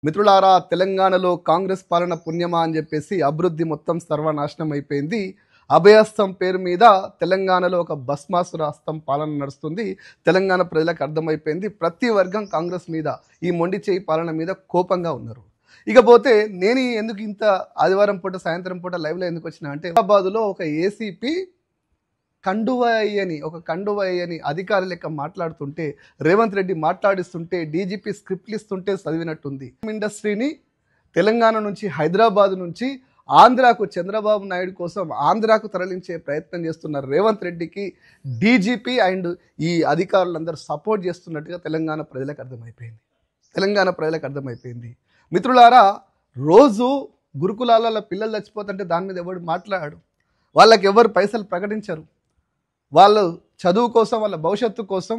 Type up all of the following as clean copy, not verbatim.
మిత్రులారా, తెలంగాణలో కాంగ్రెస్ పాలన పుణ్యమా అని చెప్పేసి అభివృద్ధి మొత్తం సర్వనాశనం అయిపోయింది. అభయహస్తం పేరు మీద తెలంగాణలో ఒక భస్మాసుర హస్తం పాలన నడుస్తుంది. తెలంగాణ ప్రజలకు అర్థమైపోయింది. ప్రతి వర్గం కాంగ్రెస్ మీద, ఈ మొండి చేయి పాలన మీద కోపంగా ఉన్నారు. ఇకపోతే నేను ఎందుకు ఇంత ఆదివారం పూట సాయంత్రం పూట లైవ్లో ఎందుకు వచ్చినా అంటే, హైదరాబాదులో ఒక ఏసీపీ కండువ అయ్యని అధికారి లెక్క మాట్లాడుతుంటే, రేవంత్ రెడ్డి మాట్లాడిస్తుంటే, డీజీపీ స్క్రిప్ట్లు ఇస్తుంటే చదివినట్టుంది. ఇండస్ట్రీని తెలంగాణ నుంచి, హైదరాబాద్ నుంచి ఆంధ్రాకు, చంద్రబాబు నాయుడు కోసం ఆంధ్రాకు తరలించే ప్రయత్నం చేస్తున్న రేవంత్ రెడ్డికి డీజీపీ అండ్ ఈ అధికారులందరూ సపోర్ట్ చేస్తున్నట్టుగా తెలంగాణ ప్రజలకు అర్థమైపోయింది. మిత్రులారా, రోజు గురుకులాల పిల్లలు చచ్చిపోతుంటే దాని మీద ఎవరు మాట్లాడాడు? వాళ్ళకి ఎవరు పైసలు ప్రకటించరు. వాళ్ళు చదువు కోసం, వాళ్ళ భవిష్యత్తు కోసం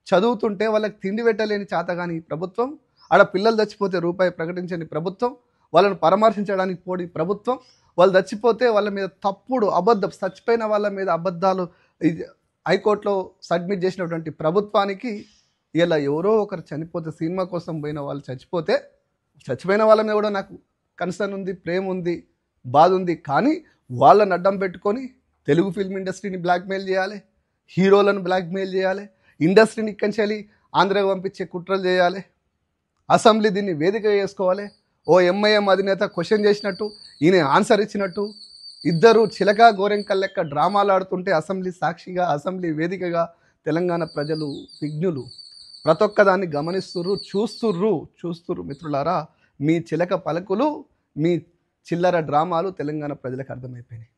చదువుతుంటే వాళ్ళకి తిండి పెట్టలేని చేతగాని ప్రభుత్వం, ఆడ పిల్లలు చచ్చిపోతే రూపాయి ప్రకటించని ప్రభుత్వం, వాళ్ళని పరామర్శించడానికి పోడి ప్రభుత్వం, వాళ్ళు చచ్చిపోతే వాళ్ళ మీద చచ్చిపోయిన వాళ్ళ మీద అబద్ధాలు హైకోర్టులో సబ్మిట్ చేసినటువంటి ప్రభుత్వానికి ఇలా ఎవరో ఒకరు చనిపోతే, సినిమా కోసం పోయిన వాళ్ళు చచ్చిపోయిన వాళ్ళ మీద కూడా నాకు కన్సర్న్ ఉంది, ప్రేమ ఉంది, బాధ ఉంది. కానీ వాళ్ళని అడ్డం పెట్టుకొని తెలుగు ఫిల్మ్ ఇండస్ట్రీని బ్లాక్మెయిల్ చేయాలి, హీరోలను బ్లాక్మెయిల్ చేయాలి, ఇండస్ట్రీని ఇక్కంచెలి ఆంధ్రాకు పంపించే కుట్రలు చేయాలి, అసెంబ్లీ దీన్ని వేదిక చేసుకోవాలి. ఓ ఎంఐఎం అధినేత క్వశ్చన్ చేసినట్టు, ఈయన ఆన్సర్ ఇచ్చినట్టు, ఇద్దరు చిలక గోరెంకల్ లెక్క డ్రామాలు ఆడుతుంటే అసెంబ్లీ సాక్షిగా, అసెంబ్లీ వేదికగా తెలంగాణ ప్రజలు విఘ్నులు ప్రతి ఒక్కదాన్ని గమనిస్తుర్రు, చూస్తుర్రు. మిత్రులారా, మీ చిలక పలుకులు, మీ చిల్లర డ్రామాలు తెలంగాణ ప్రజలకు అర్థమైపోయినాయి.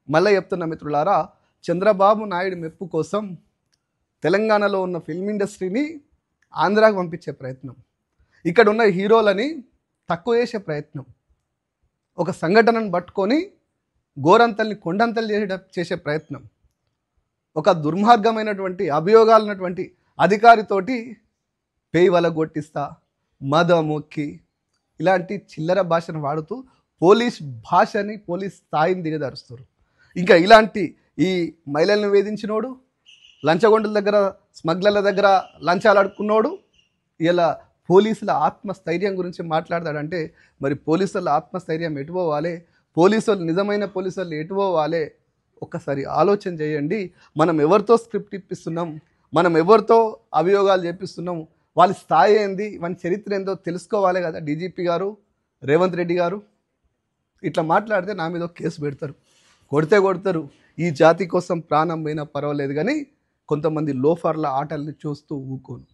మళ్ళీ చెప్తున్న మిత్రులారా, చంద్రబాబు నాయుడు మెప్పు కోసం తెలంగాణలో ఉన్న ఫిల్మ్ ఇండస్ట్రీని ఆంధ్రాకు పంపించే ప్రయత్నం, ఇక్కడ ఉన్న హీరోలని తక్కువ చేసే ప్రయత్నం, ఒక సంఘటనను పట్టుకొని గోరంతల్ని కొండంతలు చేసే ప్రయత్నం, ఒక దుర్మార్గమైనటువంటి అభియోగాలున్నటువంటి అధికారితోటి పేయి వలగొట్టిస్తా, మదమొక్కి ఇలాంటి చిల్లర భాషను వాడుతూ పోలీస్ స్థాయిని దిగదారుస్తారు. ఇంకా ఇలాంటి ఈ మహిళలను వేధించినోడు, లంచగొండల దగ్గర, స్మగ్లర్ల దగ్గర లంచాలు అడుక్కున్నోడు ఇలా పోలీసుల ఆత్మస్థైర్యం గురించి మాట్లాడతాడంటే, మరి పోలీసుల ఆత్మస్థైర్యం ఎటు పోవాలి? నిజమైన పోలీసులు ఎటు పోవాలి? ఒక్కసారి ఆలోచన చేయండి. మనం ఎవరితో స్క్రిప్ట్ ఇప్పిస్తున్నాం, మనం ఎవరితో అభియోగాలు చేపిస్తున్నాం, వాళ్ళ స్థాయి ఏంది, వాళ్ళ చరిత్ర ఏందో తెలుసుకోవాలి కదా. డీజీపీ గారు, రేవంత్ రెడ్డి గారు ఇట్లా మాట్లాడితే నా మీద కేసు పెడతారు, కొడతారు. ఈ జాతి కోసం ప్రాణం పోయినా పర్వాలేదు, కానీ కొంతమంది లోఫర్ల ఆటల్ని చూస్తూ ఊకోను.